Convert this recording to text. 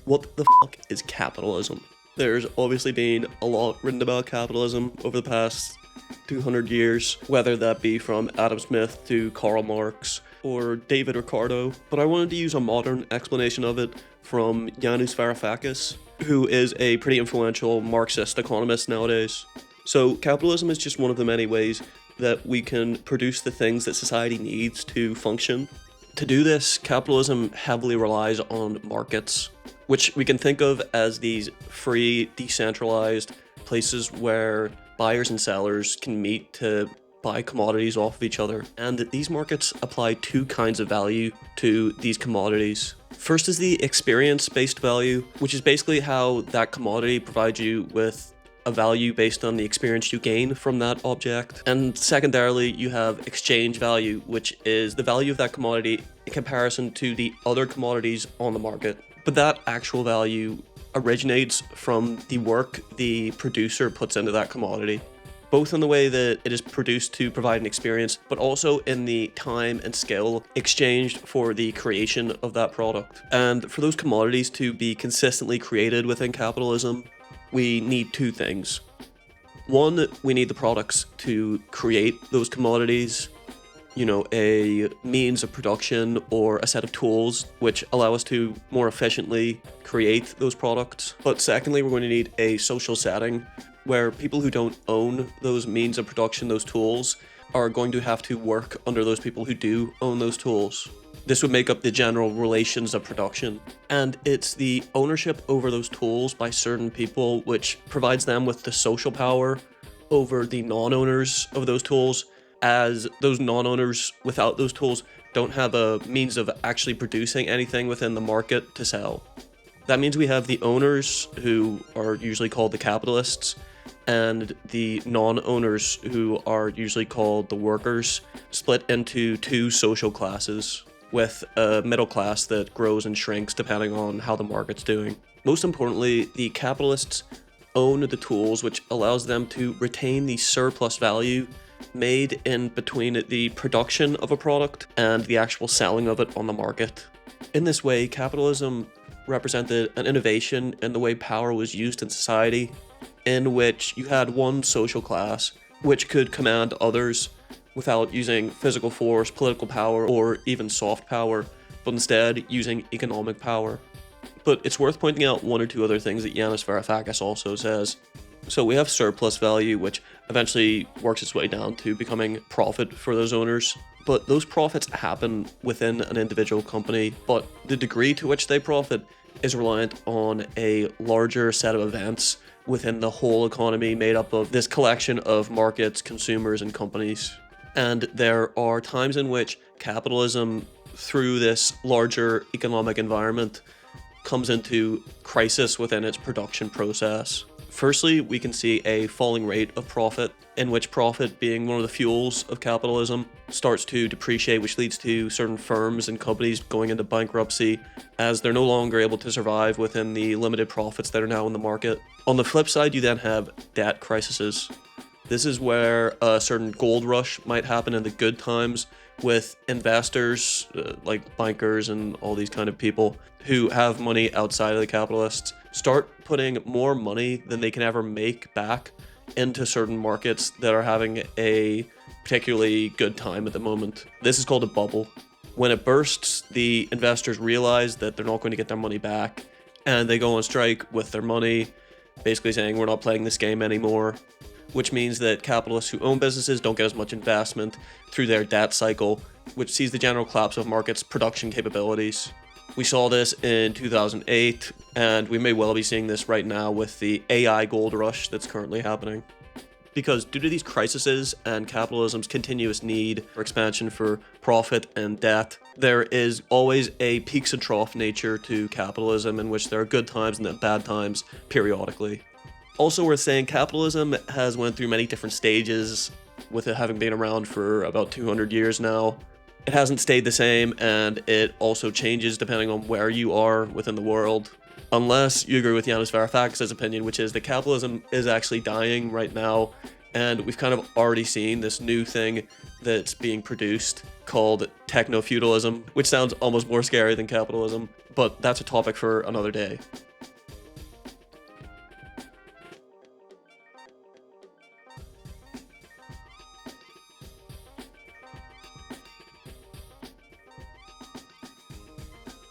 What the fuck is capitalism? There's obviously been a lot written about capitalism over the past 200 years, whether that be from Adam Smith to Karl Marx or David Ricardo, but I wanted to use a modern explanation of it from Yanis Varoufakis, who is a pretty influential Marxist economist nowadays. So capitalism is just one of the many ways that we can produce the things that society needs to function. To do this, capitalism heavily relies on markets, which we can think of as these free, decentralized places where buyers and sellers can meet to buy commodities off of each other. And these markets apply two kinds of value to these commodities. First is the experience-based value, which is basically how that commodity provides you with a value based on the experience you gain from that object. And secondarily, you have exchange value, which is the value of that commodity in comparison to the other commodities on the market. But that actual value originates from the work the producer puts into that commodity, both in the way that it is produced to provide an experience, but also in the time and skill exchanged for the creation of that product. And for those commodities to be consistently created within capitalism, we need two things. One, we need the products to create those commodities, a means of production or a set of tools which allow us to more efficiently create those products. But secondly, we're going to need a social setting where people who don't own those means of production, those tools, are going to have to work under those people who do own those tools. This would make up the general relations of production. And it's the ownership over those tools by certain people which provides them with the social power over the non-owners of those tools, as those non-owners without those tools don't have a means of actually producing anything within the market to sell. That means we have the owners, who are usually called the capitalists, and the non-owners, who are usually called the workers, split into two social classes, with a middle class that grows and shrinks depending on how the market's doing. Most importantly, the capitalists own the tools, which allows them to retain the surplus value made in between the production of a product and the actual selling of it on the market. In this way, capitalism represented an innovation in the way power was used in society, in which you had one social class which could command others without using physical force, political power, or even soft power, but instead using economic power. But it's worth pointing out one or two other things that Yanis Varoufakis also says. So we have surplus value, which eventually works its way down to becoming profit for those owners. But those profits happen within an individual company, but the degree to which they profit is reliant on a larger set of events within the whole economy made up of this collection of markets, consumers, and companies. And there are times in which capitalism, through this larger economic environment, comes into crisis within its production process. Firstly, we can see a falling rate of profit, in which profit, being one of the fuels of capitalism, starts to depreciate, which leads to certain firms and companies going into bankruptcy as they're no longer able to survive within the limited profits that are now in the market. On the flip side, you then have debt crises. This is where a certain gold rush might happen in the good times with investors, like bankers and all these kind of people who have money outside of the capitalists, start putting more money than they can ever make back into certain markets that are having a particularly good time at the moment. This is called a bubble. When it bursts, the investors realize that they're not going to get their money back, and they go on strike with their money, basically saying we're not playing this game anymore, which means that capitalists who own businesses don't get as much investment through their debt cycle, which sees the general collapse of markets' production capabilities. We saw this in 2008, and we may well be seeing this right now with the AI gold rush that's currently happening. Because due to these crises and capitalism's continuous need for expansion for profit and debt, there is always a peaks and trough nature to capitalism, in which there are good times and then bad times periodically. Also worth saying, capitalism has went through many different stages, with it having been around for about 200 years now. It hasn't stayed the same, and it also changes depending on where you are within the world. Unless you agree with Yanis Varoufakis' opinion, which is that capitalism is actually dying right now, and we've kind of already seen this new thing that's being produced called techno-feudalism, which sounds almost more scary than capitalism, but that's a topic for another day.